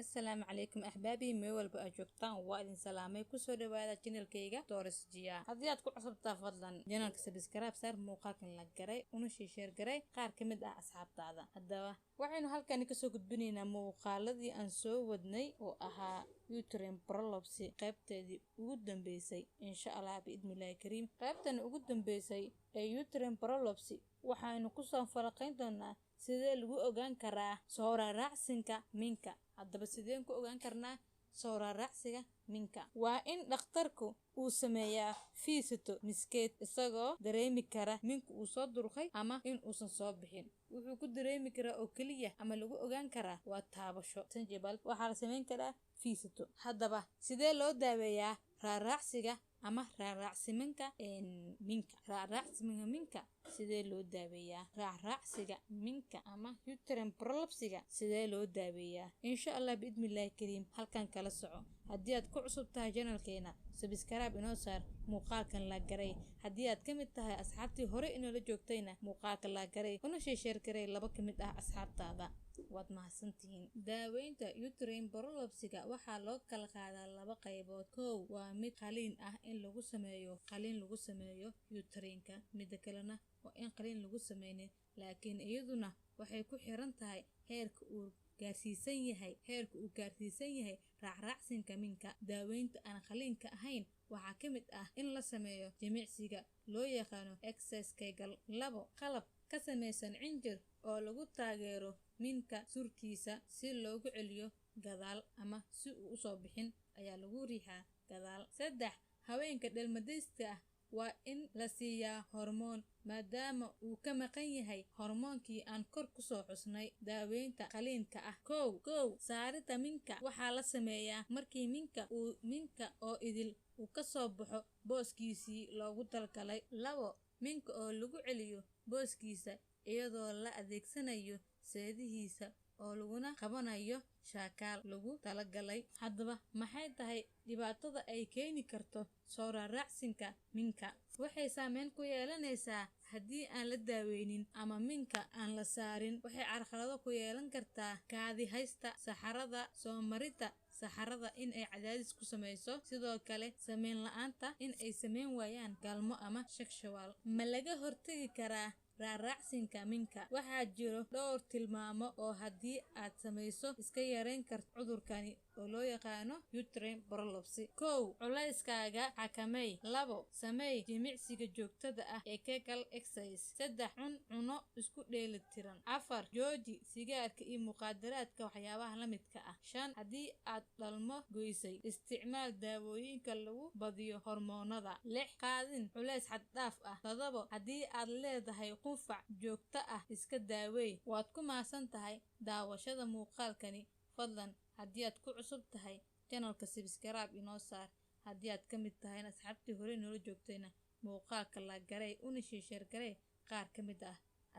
السلام عليكم أحبابي ميول بأجوكتان وإذن سلامي كسو دوادا جنال كيغا دورس جيا هديات كو عصبتا فضلا جنال كسبسكراب سار موقاكن لقري ونشي شير قري قار كمد أصحاب تادا هدوا وعينو هالكاني كسو قدبنينا موقالدي أنسو ودني وأها يوترين برولوبسي قيبتدي ugu بيسي إن شاء الله بإذن الله كريم قيبتان ugu بيسي يوترين برولوبسي waxaanu ku soo falaqayn doonaa sidee lagu ogaan karaa soo raacsinka minka haddaba sideen ku ogaan karnaa soo raacsiga minka waa in dhakhtarku uu sameeyaa fiisito miskeed isagoo dareemi kara minku uu soo durqay ama in uusan soo bixin wuxuu ku dareemi karaa oo kaliya ama lagu ogaan karaa waa taabasho tanjibal waxaa la sameyn karaa fiisito haddaba sidee loo daaweeyaa raacsiga ama raacsiminka minka sidee loo daaweeyaa raacsiga minka ama uterine prolapsiga sidee loo daaweeyaa insha Allah biidmillahi kariim halkan kala soco haddii aad ku cusub tahay channelkeena subscribe inoo saar muuqaalkan la garay haddii aad kamid tahay asxaabtii hore inoo la joogtayna muuqaalkan la garay una share garay laba kamid ah asxaabtaada waad mahadsantihiin daaweynta uterine prolapsiga waxaa loo kala qaadaa laba qaybood koow waa mid qaliin ah in lagu sameeyo uterine-ka mid kalena waa in qaliin lagu sameeyay laakiin iyaduna waxay ku xiran tahay heerka uu gaarsiisan yahay raacsinka minka daaweynta aan qaliinka ahayn waxaa kamid ah in la sameeyo jimicsiga loo yaqaano exercise kegel labo qalab ka samaysan cinjir oo lagu taageero minka surkiisa si loogu celiyo gadaal ama si uu soo bixin ayaa lagu riixaa gadaal saddex haweenka dhalmadaysta ah waa in la siiyaa hormoon maadaama uu ka maqan yahay hormoonkii aan kor ku soo xusnay daaweynta qaliinka ah kow saarida minka waxaa la sameeyaa markii minka oo idil uu ka soo baxo booskiisii loogu talgalay labo minka oo lagu celiyo booskiisa iyadoo la adeegsanayo seedihiisa oo laguna qabanayo shaakaal lagu talagalay haddaba maxay tahay dhibaatada ay keeni karto soo raacsinka minka waxay saameyn ku yeelanaysaa haddii aan la daaweynin ama minka aan la saarin waxay carqalado ku yeelan kartaa kaadi haysta saxarada soo marita saxarada in ay cadaadis ku sameyso sidoo kale sameyn la'aanta in ay sameyn waayaan galmo ama sexual ma laga hortagi karaa raacsinka minka waxaa jiro dhowr tilmaamo oo haddii aad sameyso iska yareyn karto cudurkani oo loo yaqaano uterine prolapse kow culayskaaga xakamey labo sameey jimicsiga joogtada ah ee kegel exercise saddex cuno isku dheelitiran afar jooji sigaarka iyo muqaadaraadka waxyaabaha la midka ah shan haddii aad dhalmo goysay isticmaal daawooyinka lagu badiyo hormoonada lix qaadin culays xad dhaaf ah todobo haddii aad leedahay qufac joogto ah iska daawey waad ku maasan tahay daawashada muuqaalkani fadlan haddii aad ku cusub tahay channelka subscribe inoo saar haddii aad kamid tahay asxaabtii hore noola joogtayna muuqaalka la garay una share garay qaar kamid ah